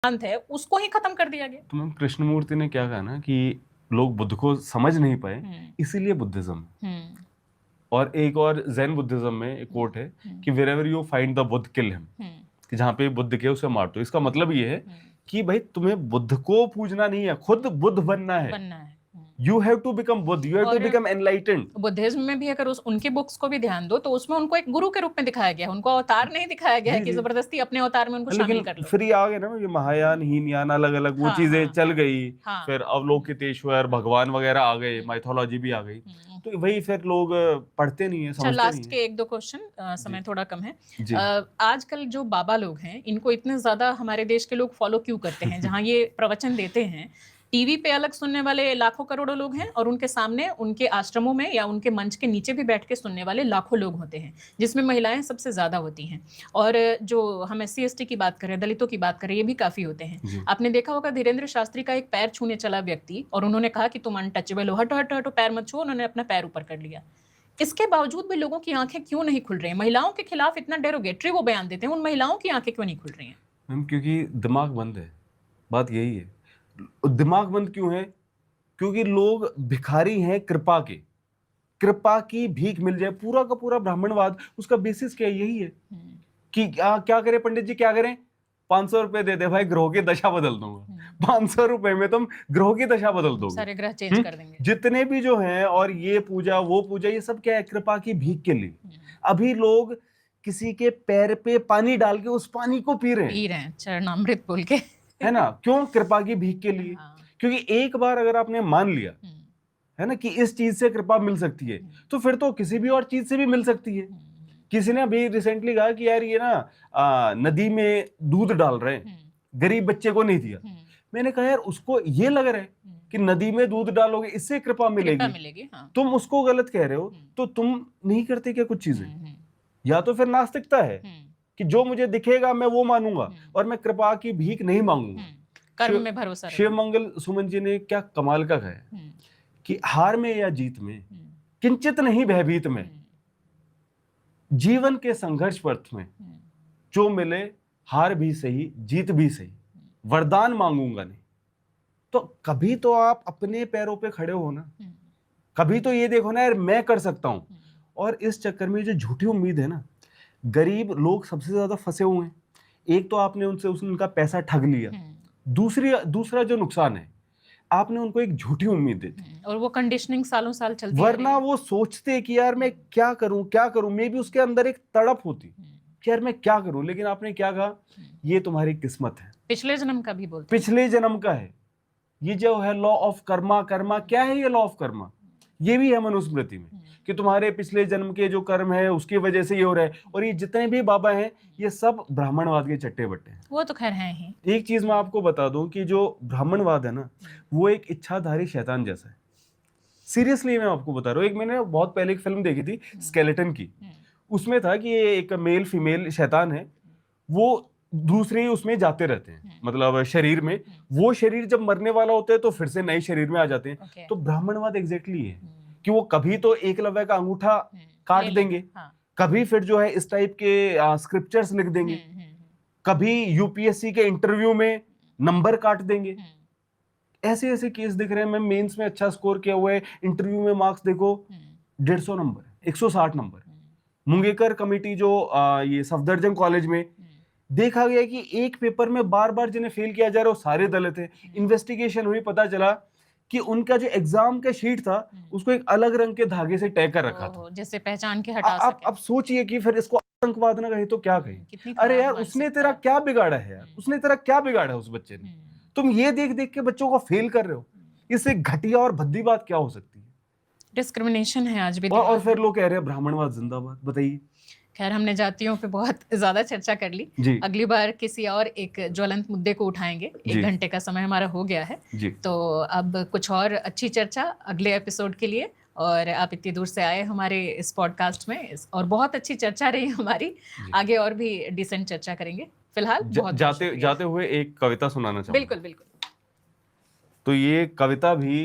सिद्धांत है उसको ही खत्म कर दिया गया। तो मैम कृष्णमूर्ति ने क्या कहा ना कि लोग बुद्ध को समझ नहीं पाए, इसीलिए बुद्धिज्म। और एक और जैन बुद्धिज्म में एक कोट है कि wherever you find the Buddha kill him, कि जहां पे बुद्ध के उसे मार दो। इसका मतलब ये है कि भाई तुम्हें बुद्ध को पूजना नहीं है, खुद बुद्ध बनना है। You have to become Buddha, you have to become enlightened. Buddhism में भी अगर उनकी बुक्स को भी ध्यान दो तो उसमें उनको एक गुरु के रूप में दिखाया गया है, उनको अवतार नहीं दिखाया गया है कि जबरदस्ती अपने अवतार में उनको शामिल कर लो। फिर ये आ गए ना ये महायान हीनयान अलग अलग वो चीजें चल गई। फिर अवलोकितेश्वर भगवान वगैरह आ गए, माइथोलॉजी भी आ गई। तो वही फिर लोग पढ़ते नहीं है, समझते नहीं है। लास्ट के एक दो क्वेश्चन, समय थोड़ा कम है। आजकल जो बाबा लोग हैं इनको इतने ज्यादा हमारे देश के लोग फॉलो क्यों करते हैं? जहां ये प्रवचन देते हैं टीवी पे अलग सुनने वाले लाखों करोड़ों लोग हैं और उनके सामने उनके आश्रमों में या उनके मंच के नीचे भी बैठ के सुनने वाले लाखों लोग होते हैं, जिसमें महिलाएं सबसे ज्यादा होती हैं। और जो हम SC/ST की बात करें, दलितों की बात करें, ये भी काफी होते हैं। आपने देखा होगा धीरेन्द्र शास्त्री का एक पैर छूने चला व्यक्ति और उन्होंने कहा कि तुम अनटचेबल हो, हटो हटो हटो, पैर मत छुओ। उन्होंने अपना पैर ऊपर कर लिया। इसके बावजूद भी लोगों की आंखें क्यों नहीं खुल रही हैं? महिलाओं के खिलाफ इतना डेरोगेटरी वो बयान देते हैं, उन महिलाओं की आंखें क्यों नहीं खुल रही हैं? मैम क्योंकि दिमाग बंद है, बात यही है। दिमाग बंद क्यों है? क्योंकि लोग भिखारी हैं कृपा के, कृपा की भीख मिल जाए। पूरा का पूरा ब्राह्मणवाद उसका बेसिस क्या यही है कि क्या करें पंडित जी, क्या करें? 500 रुपए दे दे भाई, ग्रहों की दशा बदल दूंगा। 500 रुपए में तुम ग्रहों की दशा बदल दोगे, सारे ग्रह चेंज कर देंगे जितने भी जो हैं। और ये पूजा वो पूजा, ये सब क्या है? कृपा की भीख के लिए। अभी लोग किसी के पैर पे पानी डाल के उस पानी को पी रहे हैं चरणामृत बोल के, है ना? क्यों? कृपा की भीख के लिए। क्योंकि एक बार अगर आपने मान लिया है ना कि इस चीज से कृपा मिल सकती है, तो फिर तो किसी भी और चीज से भी मिल सकती है। किसी ने अभी रिसेंटली कहा कि यार ये ना नदी में दूध डाल रहे हैं, गरीब बच्चे को नहीं दिया। मैंने कहा यार उसको ये लग रहा है कि नदी में दूध डालोगे इससे कृपा मिलेगी। तुम उसको गलत कह रहे हो। तो तुम नहीं करते क्या कुछ चीजें? या तो फिर नास्तिकता है कि जो मुझे दिखेगा मैं वो मानूंगा और मैं कृपा की भीख नहीं मांगूंगा, कर्म में भरोसा। शिव मंगल सुमन जी ने क्या कमाल का कहा कि हार में या जीत में किंचित नहीं भयभीत में, जीवन के संघर्ष पथ में जो मिले, हार भी सही जीत भी सही, वरदान मांगूंगा नहीं। तो कभी तो आप अपने पैरों पे खड़े हो ना, कभी तो ये देखो ना यार मैं कर सकता हूं। और इस चक्कर में जो झूठी उम्मीद है ना, गरीब लोग सबसे ज्यादा फंसे हुए हैं। एक तो आपने उनसे उनका पैसा ठग लिया, दूसरा जो नुकसान है, आपने उनको एक झूठी उम्मीद दे दी और वो कंडीशनिंग सालों साल चलती है। वरना वो सोचते कि यार मैं क्या करूं, मे भी उसके अंदर एक तड़प होती कि यार मैं क्या करूं। लेकिन आपने क्या कहा? ये तुम्हारी किस्मत है, पिछले जन्म का भी बोलते, पिछले जन्म का है। ये जो है लॉ ऑफ कर्मा, क्या है ये लॉ ऑफ कर्मा? ये भी है मनुस्मृति में कि तुम्हारे पिछले जन्म के जो कर्म है उसकी वजह से ये हो रहा है। और ये जितने भी बाबा हैं ये सब ब्राह्मणवाद के चट्टे बट्टे हैं। वो तो खैर है ही। एक चीज मैं आपको बता दूं कि जो ब्राह्मणवाद है ना, वो एक इच्छाधारी शैतान जैसा है। सीरियसली मैं आपको बता रहा हूँ। एक मैंने बहुत पहले एक फिल्म देखी थी स्केलेटन की, उसमें था कि ये एक मेल फीमेल शैतान है, वो दूसरे उसमें जाते रहते हैं, मतलब शरीर में। वो शरीर जब मरने वाला होता है तो फिर से नए शरीर में आ जाते हैं। तो ब्राह्मणवाद एग्जैक्टली है कि वो कभी तो एकलव्य का अंगूठा काट देंगे, कभी फिर जो है इस टाइप के स्क्रिप्चर्स लिख देंगे, कभी यूपीएससी के इंटरव्यू में नंबर काट देंगे। ऐसे ऐसे केस दिख रहे हैं। मैं मेंस में अच्छा स्कोर किया हुआ है, इंटरव्यू में मार्क्स देखो 150 नंबर, 160 नंबर। मुंगेकर कमेटी जो ये सफदरजंग कॉलेज में देखा गया कि एक पेपर में बार बार जिन्हें फेल किया जा रहा है वो सारे दलित थे। इन्वेस्टिगेशन हुई, पता चला कि उनका जो एग्जाम का शीट था उसको एक अलग रंग के धागे से टैग कर रखा था, जिससे पहचान के हटा सके। अब सोचिए कि फिर इसको आतंकवाद ना कहे तो क्या कहे? अरे यार उसने तेरा क्या बिगाड़ा है यार, उसने तेरा क्या बिगाड़ा है उस बच्चे ने? तुम ये देख देख के बच्चों को फेल कर रहे हो। इससे घटिया और भद्दी बात क्या हो सकती है? डिस्क्रिमिनेशन है आज भी। और फिर लोग कह रहे हैं ब्राह्मणवाद जिंदाबाद। बताइए। खैर हमने जातियों पे बहुत ज्यादा चर्चा कर ली। अगली बार किसी और एक ज्वलंत मुद्दे को उठाएंगे। 1 घंटे का समय हमारा हो गया है, तो अब कुछ और अच्छी चर्चा अगले एपिसोड के लिए। और आप इतनी दूर से आए हमारे इस पॉडकास्ट में, और बहुत अच्छी चर्चा रही हमारी। आगे और भी डिसेंट चर्चा करेंगे। फिलहाल जाते हुए एक कविता सुनाना चाहूंगा। बिल्कुल बिल्कुल। तो ये कविता भी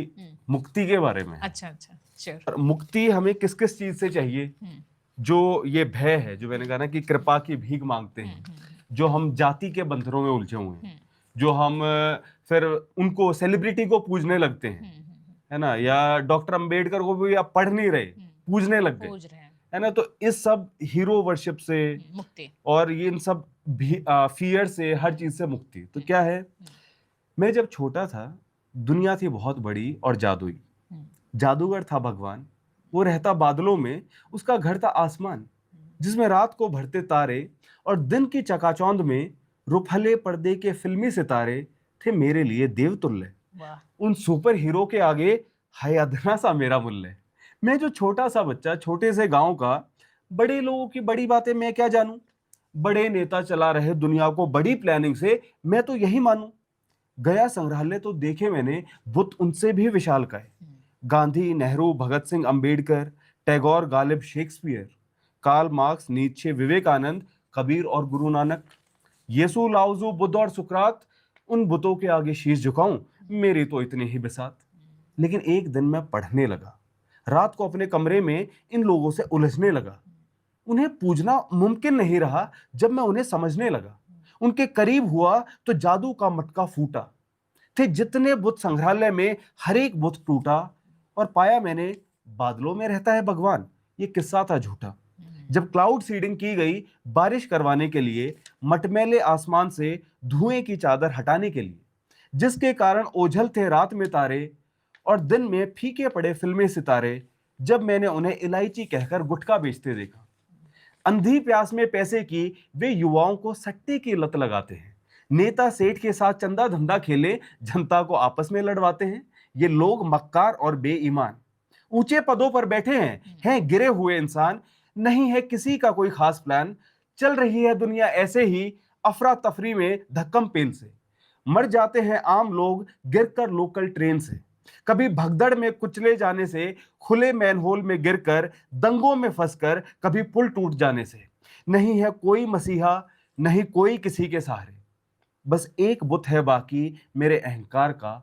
मुक्ति के बारे में। अच्छा, श्योर। मुक्ति हमें किस किस चीज से चाहिए? जो ये भय है, जो मैंने कहा ना कि कृपा की भीख मांगते हैं, जो हम जाति के बंधनों में उलझे हुए हैं, जो हम फिर उनको सेलिब्रिटी को पूजने लगते हैं, है ना, या डॉक्टर अंबेडकर को भी आप पढ़ नहीं रहे, पूजने लग गए, पूज रहे हैं। है ना। तो इस सब हीरो वर्शिप से मुक्ति और ये इन सब फियर से, हर चीज से मुक्ति। तो क्या है, मैं जब छोटा था, दुनिया थी बहुत बड़ी और जादुई, जादूगर था भगवान, वो रहता बादलों में, उसका घर था आसमान, जिसमें रात को भरते तारे और दिन की चकाचौंध में रुफले पर्दे के फिल्मी सितारे थे मेरे लिए देवतुल्य। वाह। उन सुपर हीरो के आगे है अदना सा मेरा मूल्य। मैं जो छोटा सा बच्चा, छोटे से गांव का, बड़े लोगों की बड़ी बातें मैं क्या जानूं, बड़े नेता चला रहे दुनिया को बड़ी प्लानिंग से, मैं तो यही मानूं। गया संग्रहालय तो देखे मैंने बुत उनसे भी विशालकाय, Gandhi, Nehru, Bhagat Singh, Ambedkar, Tagore, Ghalib, Shakespeare, Karl Marx, Nietzsche, Vivekananda, Kabir और गुरु नानक, यीशु, लाओजू, बुद्ध और सुकरात, उन बुतों के आगे शीश झुकाऊं, मेरी तो इतने ही बिसात। लेकिन एक दिन मैं पढ़ने लगा, रात को अपने कमरे में इन लोगों से उलझने लगा। उन्हें पूजना मुमकिन नहीं रहा जब मैं उन्हें समझने लगा। उनके करीब हुआ तो जादू का मटका फूटा, थे जितने बुत संग्रहालय में हर एक बुत टूटा, और पाया मैंने बादलों में रहता है भगवान, ये किस्सा था झूठा। जब क्लाउड सीडिंग की गई बारिश करवाने के लिए, मटमैले आसमान से धुएं की चादर हटाने के लिए, जिसके कारण ओझल थे रात में तारे और दिन में फीके पड़े फिल्मी सितारे, जब मैंने उन्हें इलायची कहकर गुटखा बेचते देखा। अंधी प्यास में पैसे की वे युवाओं को सट्टे की लत लगाते हैं, नेता सेठ के साथ चंदा धंधा खेले जनता को आपस में लड़वाते हैं। ये लोग मक्कार और बेईमान, ऊंचे पदों पर बैठे हैं गिरे हुए इंसान, नहीं है किसी का कोई खास प्लान, चल रही है दुनिया ऐसे ही अफरा तफरी में धक्कम पेल से। मर जाते हैं आम लोग गिरकर लोकल ट्रेन से, कभी भगदड़ में कुचले जाने से, खुले मैनहोल में गिरकर, दंगों में फंसकर, कभी पुल टूट जाने से। नहीं है कोई मसीहा, नहीं कोई किसी के सहारे, बस एक बुत है बाकी मेरे अहंकार का,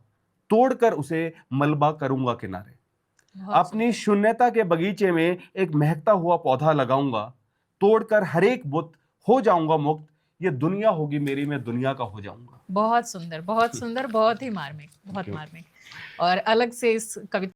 तोड़कर उसे मलबा करूंगा किनारे। अपनी शून्यता के बगीचे में एक महकता हुआ पौधा लगाऊंगा, तोड़कर हर एक बुत हो जाऊंगा मुक्त, ये दुनिया होगी मेरी, मैं दुनिया का हो जाऊंगा। बहुत सुंदर, बहुत सुंदर, बहुत ही मार्मिक, बहुत मार्मिक। और अलग से इस कविता